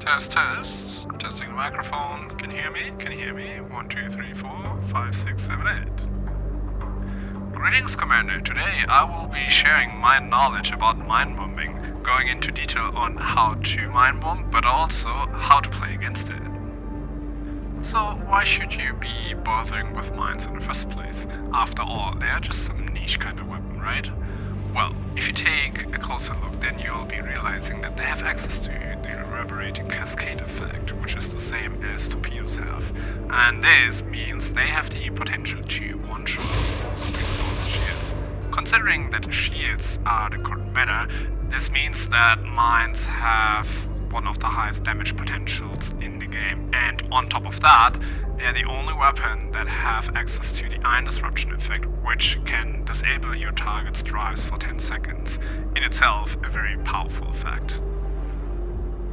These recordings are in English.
Test, test. Testing the microphone. Can you hear me? Can you hear me? 1, 2, 3, 4, 5, 6, 7, 8. Greetings, Commander. Today I will be sharing my knowledge about minebombing, going into detail on how to minebomb, but also how to play against it. So why should you be bothering with mines in the first place? After all, they are just some niche kind of weapon, right? Well, if you take a closer look, then you'll be realizing that they have access to the reverberating cascade effect, which is the same as torpedoes have. And this means they have the potential to one-shot most reinforced shields. Considering that shields are the core meta, this means that mines have one of the highest damage potentials in the game, and on top of that, they're the only weapon that have access to the ion disruption effect, which can disable your target's drives for 10 seconds. In itself, a very powerful effect.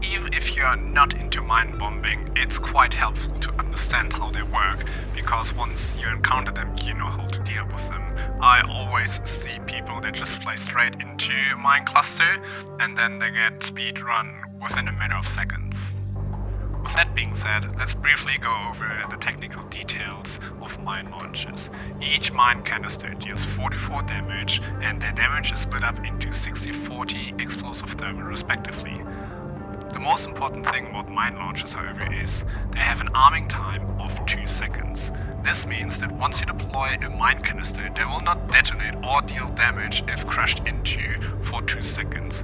Even if you're not into mine bombing, it's quite helpful to understand how they work, because once you encounter them, you know how to deal with them. I always see people that just fly straight into a mine cluster, and then they get speed run within a matter of seconds. With that being said, let's briefly go over the technical details of mine launches. Each mine canister deals 44 damage, and their damage is split up into 60-40 explosive thermal respectively. The most important thing about mine launches, however, is they have an arming time of 2 seconds. This means that once you deploy a mine canister, they will not detonate or deal damage if crashed into for 2 seconds.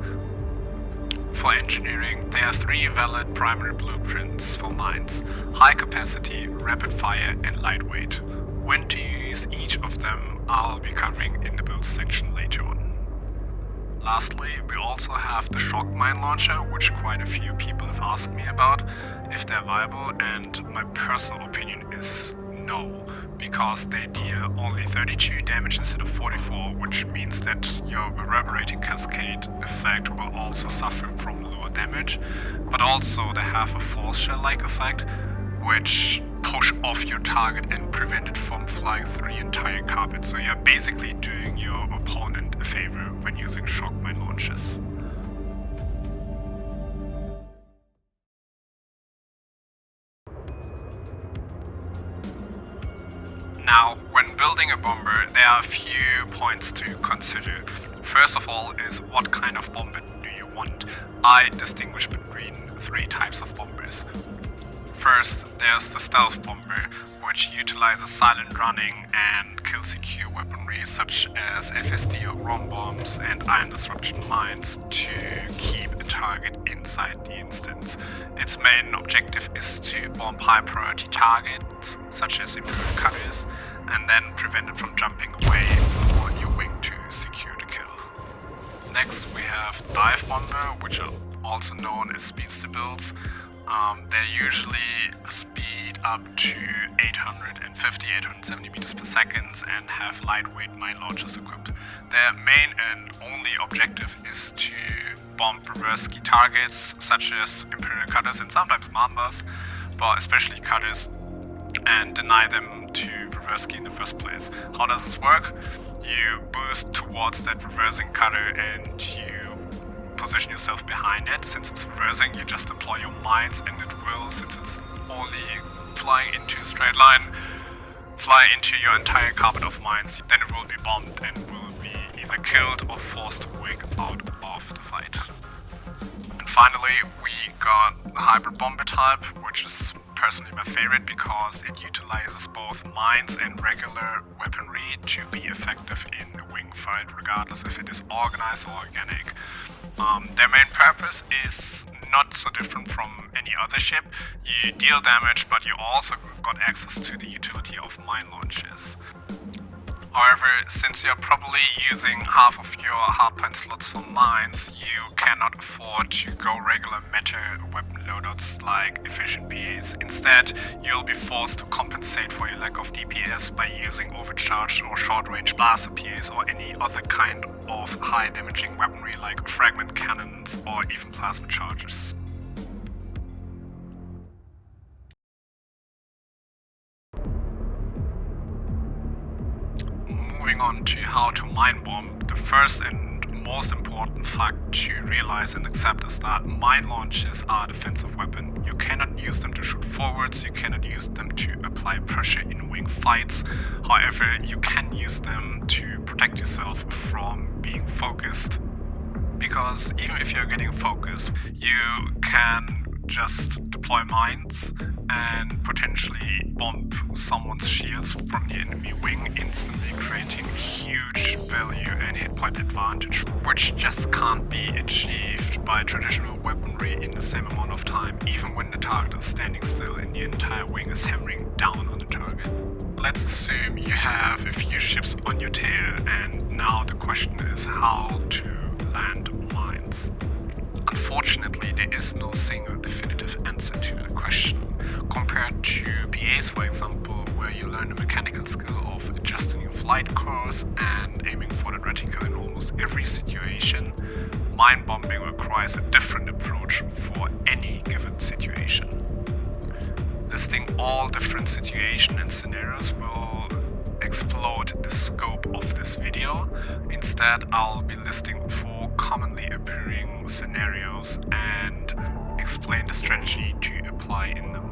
For engineering, there are 3 valid primary blueprints for mines: high capacity, rapid fire, and lightweight. When to use each of them, I'll be covering in the build section later on. Lastly, we also have the shock mine launcher, which quite a few people have asked me about if they're viable, and my personal opinion is no, because they deal only 32 damage instead of 44, which means that your reverberating cascade effect will also suffer from lower damage, but also they have a force shell-like effect, which push off your target and prevent it from flying through the entire carpet. So you're basically doing your opponent a favor when using shock mine launches. Now, when building a bomber, there are a few points to consider. First of all is what kind of bomber do you want? I distinguish between 3 types of bombers. First, there's the stealth bomber, which utilizes silent running and kill secure weaponry such as FSD or ROM bombs and ion disruption mines to keep a target inside the instance. Its main objective is to bomb high priority targets such as imperial cutters and then prevent it from jumping away for your wing to secure the kill. Next we have dive bomber, which are also known as speedster builds. They usually speed up to 870 meters per second and have lightweight mine launchers equipped. Their main and only objective is to bomb reverse ski targets such as imperial cutters and sometimes mambas, but especially cutters, and deny them to reverse ski in the first place. How does this work? You boost towards that reversing cutter and you position yourself behind it. Since it's reversing, you just deploy your mines and it will, since it's only flying into a straight line, fly into your entire carpet of mines. Then it will be bombed and will be either killed or forced to wig out of the fight. And finally, we got the hybrid bomber type, which is personally my favorite because it utilizes both mines and regular weaponry to be effective in a wing fight, regardless if it is organized or organic. Their main purpose is not so different from any other ship. You deal damage, but you also got access to the utility of mine launches. However, since you're probably using half of your hardpoint slots for mines, you cannot afford to go regular meta weapon loadouts like efficient PAs. Instead, you'll be forced to compensate for your lack of DPS by using overcharged or short-range blaster PAs or any other kind of high-damaging weaponry like fragment cannons or even plasma charges. Moving on to how to mine bomb, the first and most important fact to realize and accept is that mine launchers are a defensive weapon. You cannot use them to shoot forwards, you cannot use them to apply pressure in wing fights. However, you can use them to protect yourself from being focused. Because even if you're getting focused, you can just deploy mines and potentially bomb someone's shields from the enemy wing, instantly creating huge value and hit point advantage, which just can't be achieved by traditional weaponry in the same amount of time, even when the target is standing still and the entire wing is hammering down on the target. Let's assume you have a few ships on your tail, and now the question is how to land mines. Unfortunately, there is no single definitive answer to the question. Compared to PAs, for example, where you learn the mechanical skill of adjusting your flight course and aiming for the reticle in almost every situation, mine bombing requires a different approach for any given situation. Listing all different situations and scenarios will explode the scope of this video. Instead, I'll be listing 4 commonly appearing scenarios and explain the strategy to apply in them.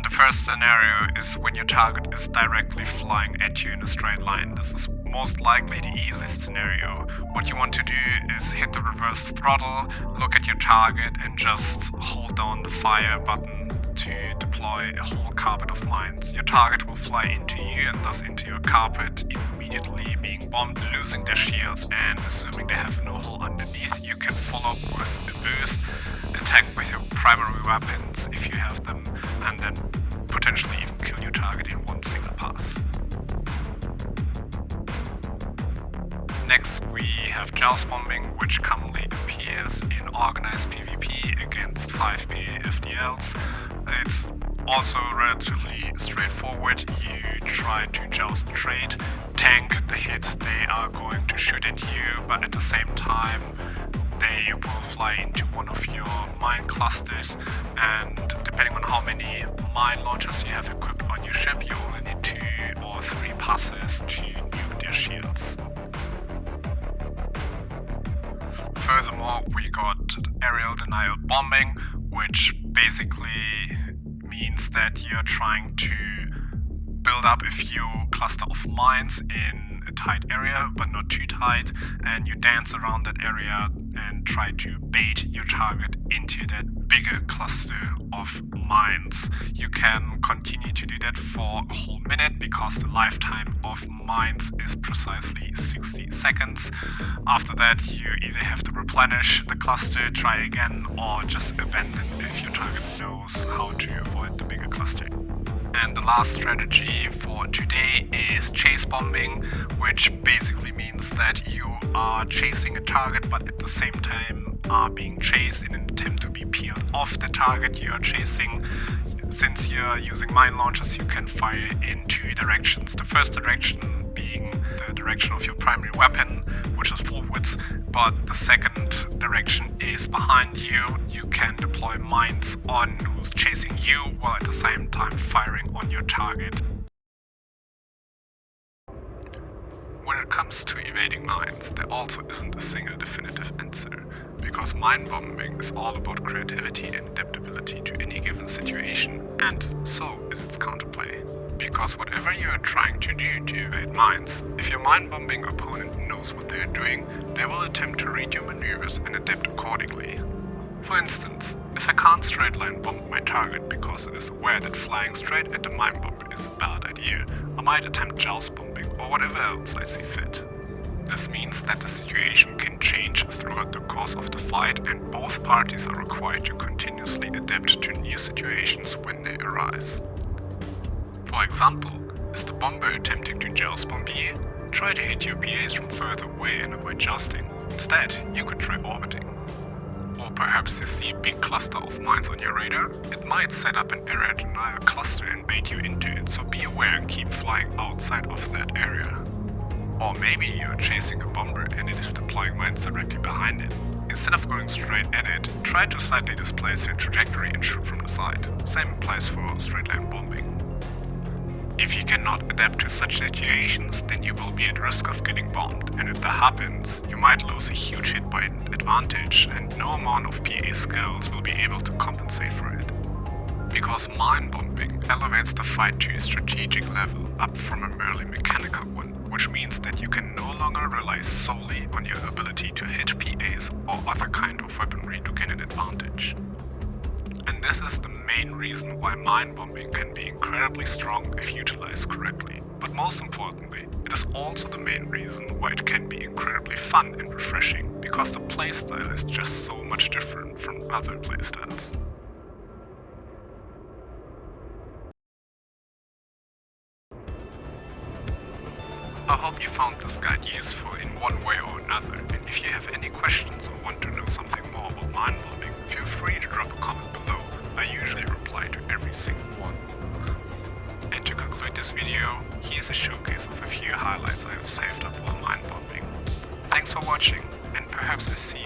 The first scenario is when your target is directly flying at you in a straight line. This is most likely the easiest scenario. What you want to do is hit the reverse throttle, look at your target and just hold down the fire button to deploy a whole carpet of mines. Your target will fly into you and thus into your carpet, immediately being bombed, losing their shields, and assuming they have no hole underneath, you can follow up with a boost, attack with your primary weapons if you have them, and then potentially even kill your target in one single pass. Next we have Joust bombing, which commonly appears in organized PvP against 5PA FDLs. It's also relatively straightforward. You try to joust trade, tank the hit they are going to shoot at you, but at the same time they will fly into one of your mine clusters, and depending on how many mine launchers you have equipped on your ship, you only need 2 or 3 passes to nuke their shields. Furthermore, we got aerial denial bombing, which basically means that you're trying to build up a few cluster of mines in a tight area, but not too tight, and you dance around that area and try to bait your target into that bigger cluster of mines. You can continue to do that for a whole minute because the lifetime of mines is precisely 60 seconds. After that, you either have to replenish the cluster, try again, or just abandon if your target knows how to avoid the bigger cluster. And the last strategy for today is chase bombing, which basically means that you are chasing a target but at the same time are being chased in an attempt to be peeled off the target you are chasing. Since you're using mine launchers, you can fire in 2 directions. The first direction being the direction of your primary weapon, which is forwards, but the second direction is behind you. You can deploy mines on who's chasing you while at the same time firing on your target. When it comes to evading mines, there also isn't a single definitive answer, because mine bombing is all about creativity and adaptability to any given situation, and so is its counterplay. Because whatever you are trying to do to evade mines, if your mine bombing opponent knows what they are doing, they will attempt to read your maneuvers and adapt accordingly. For instance, if I can't straight line bomb my target because it is aware that flying straight at the mine bomber is a bad idea, I might attempt joust bombing or whatever else I see fit. This means that the situation can change throughout the course of the fight, and both parties are required to continuously adapt to new situations when they arise. For example, is the bomber attempting to joust bomb you? Try to hit your PAs from further away and avoid jousting. Instead, you could try orbiting. Or perhaps you see a big cluster of mines on your radar. It might set up an area denial cluster and bait you into it, so be aware and keep flying outside of that area. Or maybe you're chasing a bomber and it is deploying mines directly behind it. Instead of going straight at it, try to slightly displace your trajectory and shoot from the side. Same applies for straight line bombing. If you cannot adapt to such situations, then you will be at risk of getting bombed, and if that happens, you might lose a huge hit by advantage, and no amount of PA skills will be able to compensate for it. Because minebombing elevates the fight to a strategic level, up from a merely mechanical one, which means that you can no longer rely solely on your ability to hit PAs or other kind of weaponry to gain an advantage. And this is the main reason why minebombing can be incredibly strong if utilized correctly. But most importantly, it is also the main reason why it can be incredibly fun and refreshing, because the playstyle is just so much different from other playstyles. I hope you found this guide useful in one way or another, and if you have any questions or want to know something more about minebombing, feel free to drop a comment below. I usually reply to every single one. And to conclude this video, here's a showcase of a few highlights I have saved up while minebombing. Thanks for watching, and perhaps I see